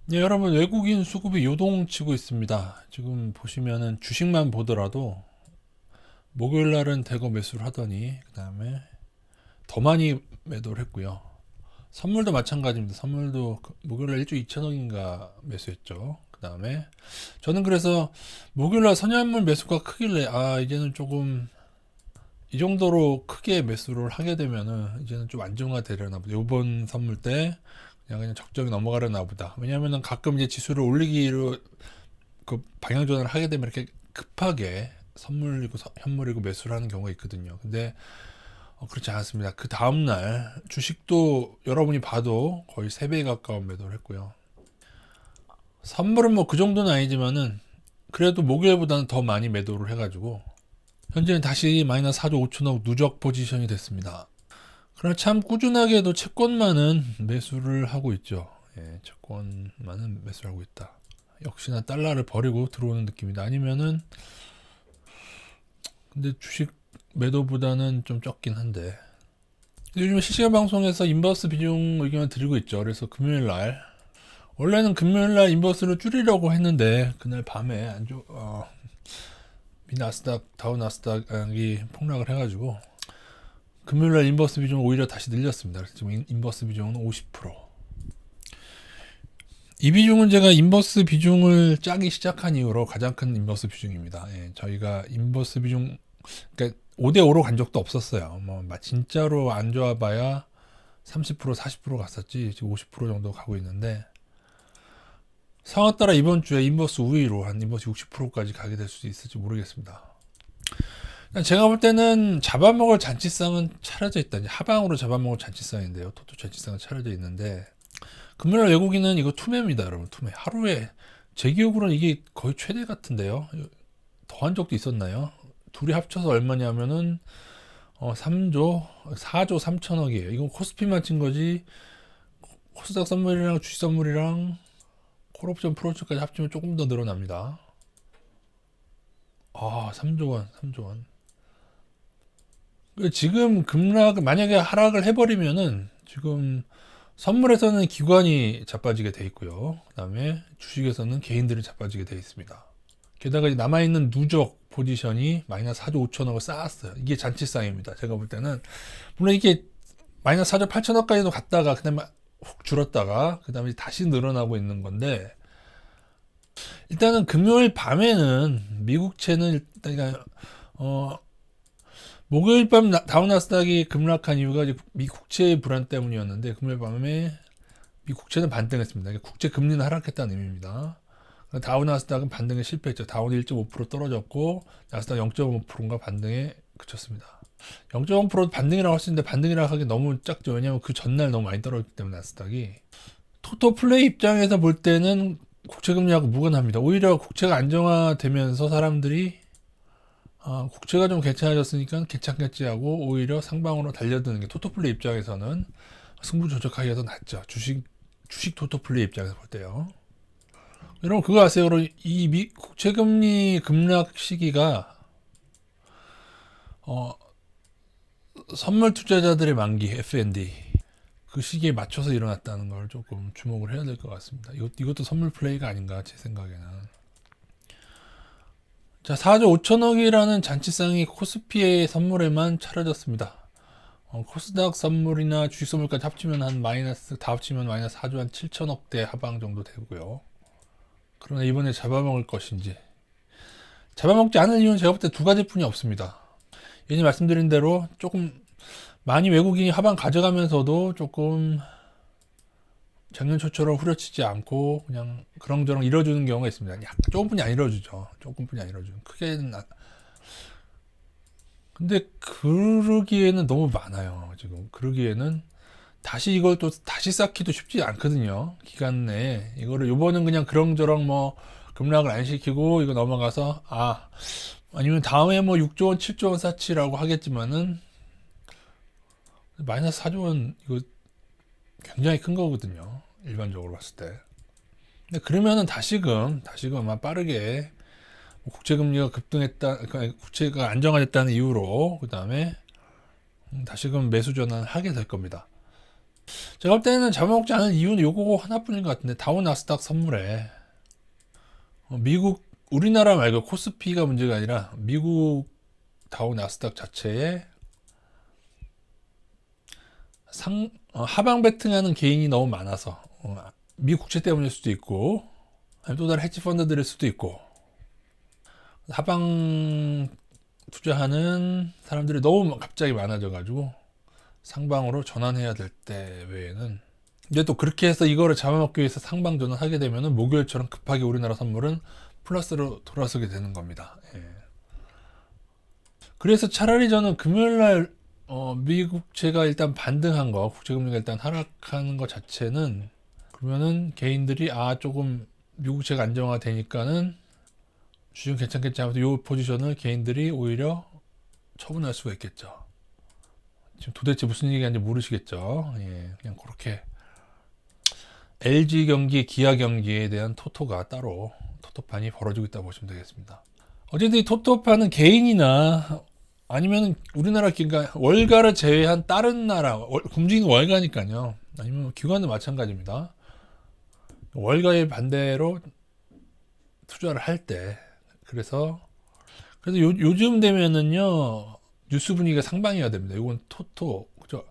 네, 여러분 외국인 수급이 요동치고 있습니다. 지금 보시면은 주식만 보더라도 목요일 날은 대거 매수를 하더니 그 다음에 더 많이 매도를 했고요. 선물도 마찬가지입니다. 선물도 목요일 날 1조 2천억인가 매수했죠. 그 다음에 저는 그래서 목요일 날 선현물 매수가 크길래 이제는 조금 이 정도로 크게 매수를 하게 되면은 이제는 좀 안정화되려나 보다. 요번 선물 때 그냥 적정히 넘어가려나 보다. 왜냐면은 가끔 이제 지수를 올리기로 그 방향 전환을 하게 되면 이렇게 급하게 선물이고 현물이고 매수를 하는 경우가 있거든요. 근데 그렇지 않았습니다. 그 다음날 주식도 여러분이 봐도 거의 3배 가까운 매도를 했고요. 선물은 뭐 그 정도는 아니지만은 그래도 목요일보다는 더 많이 매도를 해가지고 현재는 다시 마이너스 4조 5천억 누적 포지션이 됐습니다. 그러나 참 꾸준하게도 채권만은 매수를 하고 있죠. 예, 채권만은 매수를 하고 있다. 역시나 달러를 버리고 들어오는 느낌이다. 아니면은 근데 주식 매도보다는 좀 적긴 한데 요즘 실시간 방송에서 인버스 비중 의견을 드리고 있죠. 그래서 금요일 날 원래는 금요일 날 인버스를 줄이려고 했는데 그날 밤에 미 나스닥 다우 나스닥이 폭락을 해가지고 금요일 날 인버스 비중을 오히려 다시 늘렸습니다. 그래서 지금 인버스 비중은 50%. 이 비중은 제가 인버스 비중을 짜기 시작한 이후로 가장 큰 인버스 비중입니다. 예, 저희가 인버스 비중 그러니까 5대5로 간 적도 없었어요. 뭐 진짜로 안 좋아봐야 30% 40% 갔었지 지금 50% 정도 가고 있는데 상황 따라 이번 주에 인버스 우위로 한 인버스 60%까지 가게 될 수도 있을지 모르겠습니다. 제가 볼 때는 잡아먹을 잔치상은 차려져 있다. 이제 하방으로 잡아먹을 잔치상인데요. 토토 잔치상은 차려져 있는데 금요일 외국인은 이거 투매입니다, 여러분. 투매. 하루에 제 기억으로는 이게 거의 최대 같은데요. 더한 적도 있었나요? 둘이 합쳐서 얼마냐면은 3조 4조 3천억이에요. 이건 코스피만 친 거지. 코스닥 선물이랑 주식 선물이랑 콜옵션 프로젝트까지 합치면 조금 더 늘어납니다. 3조 원, 3조 원. 지금 급락 만약에 하락을 해버리면은 지금 선물에서는 기관이 자빠지게 돼 있고요. 그다음에 주식에서는 개인들이 자빠지게 돼 있습니다. 게다가 남아있는 누적 포지션이 마이너스 4조 5천억을 쌓았어요. 이게 잔치상입니다. 제가 볼 때는 물론 이게 마이너스 4조 8천억까지도 갔다가 그다음에 훅 줄었다가 그다음에 다시 늘어나고 있는 건데 일단은 금요일 밤에는 미국채는 일단 목요일 밤 다우나스닥이 급락한 이유가 미 국채의 불안 때문이었는데 금요일 밤에 미 국채는 반등했습니다. 국채 금리는 하락했다는 의미입니다. 다우나스닥은 반등에 실패했죠. 다운이 1.5% 떨어졌고 나스닥 0.5%가 반등에 그쳤습니다. 0.5% 반등이라고 할 수 있는데 반등이라고 하기 너무 작죠. 왜냐하면 그 전날 너무 많이 떨어졌기 때문에 나스닥이 토토 플레이 입장에서 볼 때는 국채금리하고 무관합니다. 오히려 국채가 안정화되면서 사람들이 국채가 좀 괜찮아졌으니까 괜찮겠지 하고 오히려 상방으로 달려드는 게 토토플레이 입장에서는 승부 조작하기가 더 낫죠. 주식 토토플레이 입장에서 볼 때요. 여러분 그거 아세요? 이 국채금리 급락 시기가 어, 선물 투자자들의 만기 FND 그 시기에 맞춰서 일어났다는 걸 조금 주목을 해야 될 것 같습니다. 이것도 선물 플레이가 아닌가 제 생각에는. 자, 4조 5천억이라는 잔치상이 코스피의 선물에만 차려졌습니다. 코스닥 선물이나 주식 선물까지 합치면 다 합치면 마이너스 4조 한 7천억대 하방 정도 되고요. 그러나 이번에 잡아먹을 것인지 잡아먹지 않을 이유는 제가 볼 때 두 가지뿐이 없습니다. 예전에 말씀드린 대로 조금 많이 외국인이 하방 가져가면서도 조금 작년 초처럼 후려치지 않고 그냥 그렁저렁 잃어주는 경우가 있습니다. 조금뿐이 안 잃어주죠. 조금뿐이 안 잃어주는. 크게는 근데 그러기에는 너무 많아요. 지금 그러기에는 다시 이걸 또 다시 쌓기도 쉽지 않거든요. 기간 내에 이거를 요번은 그냥 그렁저렁 뭐 급락을 안 시키고 이거 넘어가서 아니면 다음에 뭐 6조 원, 7조 원 쌓치라고 하겠지만은 마이너스 4조 원 이거 굉장히 큰 거거든요. 일반적으로 봤을 때. 근데 그러면은 다시금 아마 빠르게 국채금리가 급등했다, 그러니까 국채가 안정화됐다는 이유로 그 다음에 다시금 매수 전환을 하게 될 겁니다. 제가 볼 때는 잡아먹지 않은 이유는 요거 하나뿐인 것 같은데, 다우 나스닥 선물에 미국 우리나라 말고 코스피가 문제가 아니라 미국 다우 나스닥 자체에 하방 베팅하는 개인이 너무 많아서 미 국채 때문일 수도 있고 아니면 또 다른 헤지 펀드들일 수도 있고 하방 투자하는 사람들이 너무 갑자기 많아져 가지고 상방으로 전환해야 될 때 외에는 근데 또 그렇게 해서 이거를 잡아먹기 위해서 상방 전환하게 되면은 목요일처럼 급하게 우리나라 선물은 플러스로 돌아서게 되는 겁니다. 예. 그래서 차라리 저는 금요일날 미국채가 일단 반등한 거, 국제금리가 일단 하락하는 것 자체는 그러면은 개인들이 조금 미국채가 안정화되니까는 주중 괜찮겠지 하면서 이 포지션을 개인들이 오히려 처분할 수가 있겠죠. 지금 도대체 무슨 얘기인지 모르시겠죠. 예, 그냥 그렇게 LG 경기, 기아 경기에 대한 토토가 따로 토토판이 벌어지고 있다고 보시면 되겠습니다. 어쨌든 이 토토판은 개인이나 아니면 우리나라 그러니까 월가를 제외한 다른 나라 금주는 월가니까요. 아니면 기관도 마찬가지입니다. 월가의 반대로 투자를 할 때 그래서 요즘 되면은요 뉴스 분위기가 상방이어야 됩니다. 이건 토토 그죠?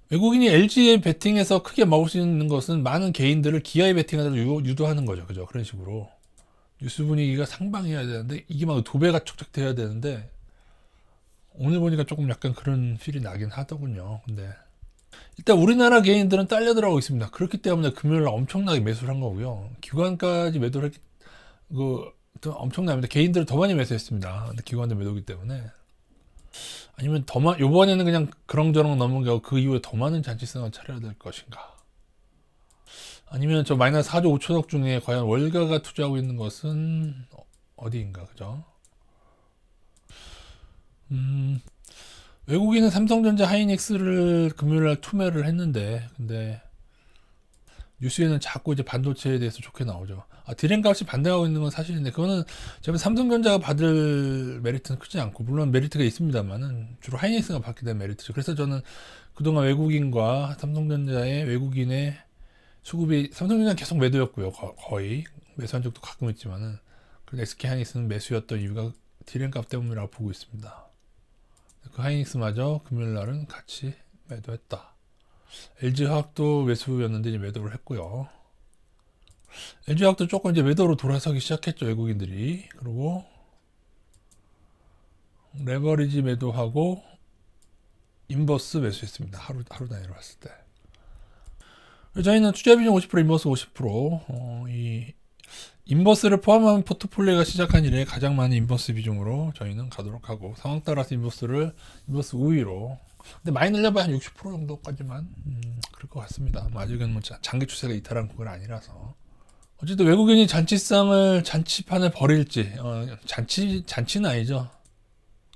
외국인이 LG에 베팅해서 크게 먹을 수 있는 것은 많은 개인들을 기아에 베팅하도록 유도하는 거죠. 그죠? 그런 식으로 뉴스 분위기가 상방이어야 되는데 이게 막 도배가 촉촉돼야 되는데 오늘 보니까 조금 약간 그런 필이 나긴 하더군요. 근데 일단 우리나라 개인들은 딸려 들어가고 있습니다. 그렇기 때문에 금요일날 엄청나게 매수를 한 거고요. 기관까지 매도를 했기 엄청납니다. 개인들은 더 많이 매수했습니다. 근데 기관도 매도기 때문에 아니면 요번에는 그냥 그렁저렁 넘어가고 그 이후에 더 많은 잔치성을 차려야 될 것인가? 아니면 저 마이너스 4조 5천억 중에 과연 월가가 투자하고 있는 것은 어디인가, 그죠? 외국인은 삼성전자 하이닉스를 금요일날 투매를 했는데, 근데 뉴스에는 자꾸 이제 반도체에 대해서 좋게 나오죠. 디램 값이 반등하고 있는 건 사실인데, 그거는 제가 삼성전자가 받을 메리트는 크지 않고, 물론 메리트가 있습니다만은, 주로 하이닉스가 받게 된 메리트죠. 그래서 저는 그동안 외국인과 삼성전자의 외국인의 수급이, 삼성전자는 계속 매도였고요. 거의. 매수한 적도 가끔 있지만은, 그래서 SK 하이닉스는 매수였던 이유가 디램 값 때문이라고 보고 있습니다. 그 하이닉스마저 금요일 날은 같이 매도했다. LG화학도 매수였는데 이제 매도를 했고요. LG화학도 조금 이제 매도로 돌아서기 시작했죠. 외국인들이. 그리고 레버리지 매도하고 인버스 매수했습니다. 하루 단위로 봤을 때. 저희는 투자 비중 50%, 인버스 50%. 이 인버스를 포함한 포트폴리오가 시작한 이래 가장 많은 인버스 비중으로 저희는 가도록 하고 상황 따라서 인버스 우위로 근데 많이 늘려봐야 한 60% 정도까지만 그럴 것 같습니다. 아직은 뭐 장기 추세가 이탈한 그건 아니라서 어쨌든 외국인이 잔치판을 벌일지 잔치는 아니죠.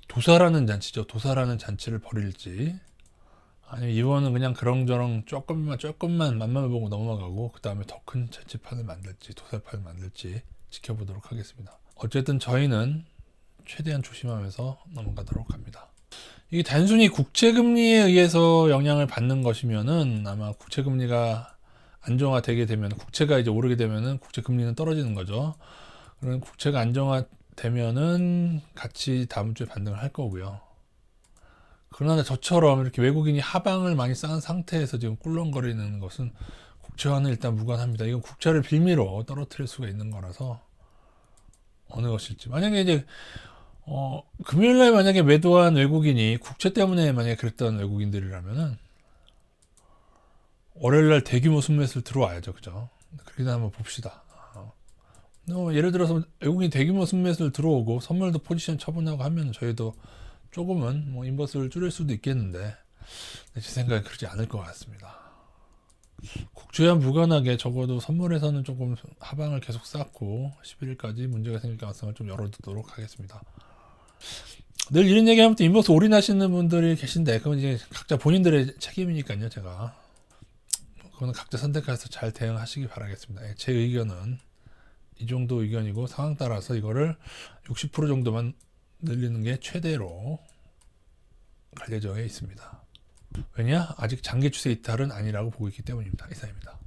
도사라는 잔치죠. 도사라는 잔치를 벌일지 아니면 이번은 그냥 그렁저렁 조금만 맛만 보고 넘어가고 그 다음에 더 큰 잔치판을 만들지 도살판을 만들지 지켜보도록 하겠습니다. 어쨌든 저희는 최대한 조심하면서 넘어가도록 합니다. 이게 단순히 국채금리에 의해서 영향을 받는 것이면은 아마 국채금리가 안정화되게 되면 국채가 이제 오르게 되면은 국채금리는 떨어지는 거죠. 그러면 국채가 안정화되면은 같이 다음 주에 반등을 할 거고요. 그러나 저처럼 이렇게 외국인이 하방을 많이 쌓은 상태에서 지금 꿀렁거리는 것은 국채와는 일단 무관합니다. 이건 국채를 빌미로 떨어뜨릴 수가 있는 거라서 어느 것일지. 만약에 이제 금요일날 만약에 매도한 외국인이 국채 때문에 만약에 그랬던 외국인들이라면은 월요일날 대규모 순매수를 들어와야죠, 그죠? 그렇게 한번 봅시다. 예를 들어서 외국인이 대규모 순매수를 들어오고 선물도 포지션 처분하고 하면 저희도 조금은 뭐 인버스를 줄일 수도 있겠는데 제 생각엔 그렇지 않을 것 같습니다. 국제와 무관하게 적어도 선물에서는 조금 하방을 계속 쌓고 11일까지 문제가 생길 가능성을 좀 열어두도록 하겠습니다. 늘 이런 얘기하면 또 인버스 올인하시는 분들이 계신데 그건 이제 각자 본인들의 책임이니까요. 제가 그거는 각자 선택해서 잘 대응하시기 바라겠습니다. 제 의견은 이 정도 의견이고 상황 따라서 이거를 60% 정도만 늘리는 게 최대로 갈 예정에 있습니다. 왜냐? 아직 장기 추세 이탈은 아니라고 보고 있기 때문입니다. 이상입니다.